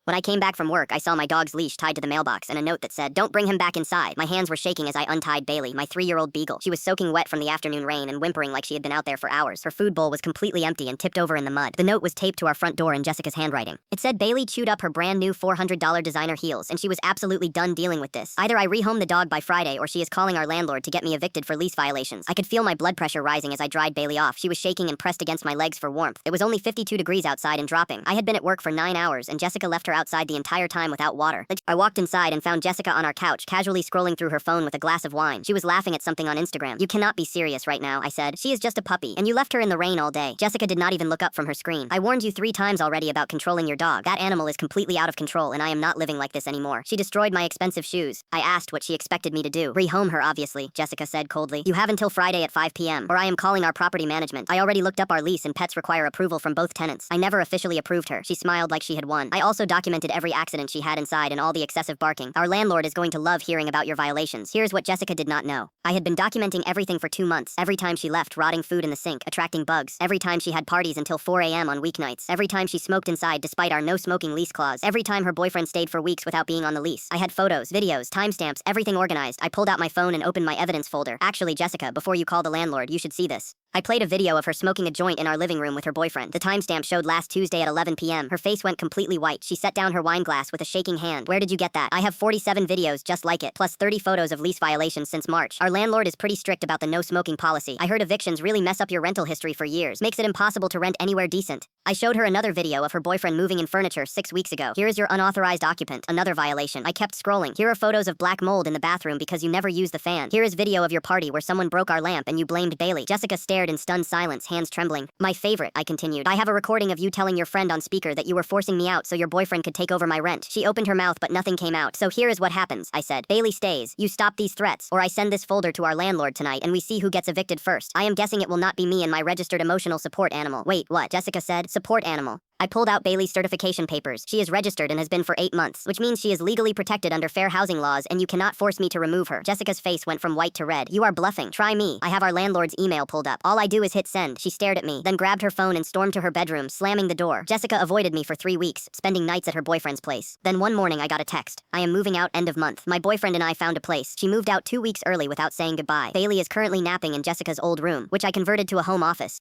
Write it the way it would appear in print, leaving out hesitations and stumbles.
When I came back from work, I saw my dog's leash tied to the mailbox and a note that said, "Don't bring him back inside." My hands were shaking as I untied Bailey, my 3-year-old beagle. She was soaking wet from the afternoon rain and whimpering like she had been out there for hours. Her food bowl was completely empty and tipped over in the mud. The note was taped to our front door in Jessica's handwriting. It said Bailey chewed up her brand new $400 designer heels, and she was absolutely done dealing with this. Either I rehome the dog by Friday or she is calling our landlord to get me evicted for lease violations. I could feel my blood pressure rising as I dried Bailey off. She was shaking and pressed against my legs for warmth. It was only 52 degrees outside and dropping. I had been at work for 9 hours, and Jessica left her outside the entire time without water. I walked inside and found Jessica on our couch, casually scrolling through her phone with a glass of wine. She was laughing at something on Instagram. "You cannot be serious right now," I said. "She is just a puppy, and you left her in the rain all day." Jessica did not even look up from her screen. "I warned you 3 times already about controlling your dog. That animal is completely out of control, and I am not living like this anymore." She destroyed my expensive shoes. I asked what she expected me to do. "Rehome her, obviously," Jessica said coldly. "You have until Friday at 5 p.m., or I am calling our property management. I already looked up our lease, and pets require approval from both tenants." I never officially approved her. She smiled like she had won. I also documented every accident she had inside and all the excessive barking. "Our landlord is going to love hearing about your violations." Here's what Jessica did not know. I had been documenting everything for 2 months. Every time she left rotting food in the sink, attracting bugs. Every time she had parties until 4 a.m. on weeknights. Every time she smoked inside despite our no smoking lease clause. Every time her boyfriend stayed for weeks without being on the lease. I had photos, videos, timestamps, everything organized. I pulled out my phone and opened my evidence folder. "Actually, Jessica, before you call the landlord, you should see this." I played a video of her smoking a joint in our living room with her boyfriend. The timestamp showed last Tuesday at 11 p.m. Her face went completely white. She set down her wine glass with a shaking hand. "Where did you get that?" "I have 47 videos just like it, plus 30 photos of lease violations since March. Our landlord is pretty strict about the no smoking policy. I heard evictions really mess up your rental history for years. Makes it impossible to rent anywhere decent." I showed her another video of her boyfriend moving in furniture 6 weeks ago. "Here is your unauthorized occupant." Another violation. I kept scrolling. "Here are photos of black mold in the bathroom because you never use the fan." "Here is video of your party where someone broke our lamp and you blamed Bailey." Jessica stared in stunned silence, hands trembling. "My favorite," I continued. "I have a recording of you telling your friend on speaker that you were forcing me out so your boyfriend could take over my rent." She opened her mouth but nothing came out. "So here is what happens," I said. "Bailey stays, you stop these threats, or I send this folder to our landlord tonight and we see who gets evicted first. I am guessing it will not be me and my registered emotional support animal." "Wait, what?" Jessica said. "Support animal." I pulled out Bailey's certification papers. She is registered and has been for 8 months, which means she is legally protected under fair housing laws and you cannot force me to remove her. Jessica's face went from white to red. "You are bluffing. Try me. I have our landlord's email pulled up. All I do is hit send." She stared at me, then grabbed her phone and stormed to her bedroom, slamming the door. Jessica avoided me for 3 weeks, spending nights at her boyfriend's place. Then one morning I got a text. "I am moving out end of month. My boyfriend and I found a place." She moved out 2 weeks early without saying goodbye. Bailey is currently napping in Jessica's old room, which I converted to a home office.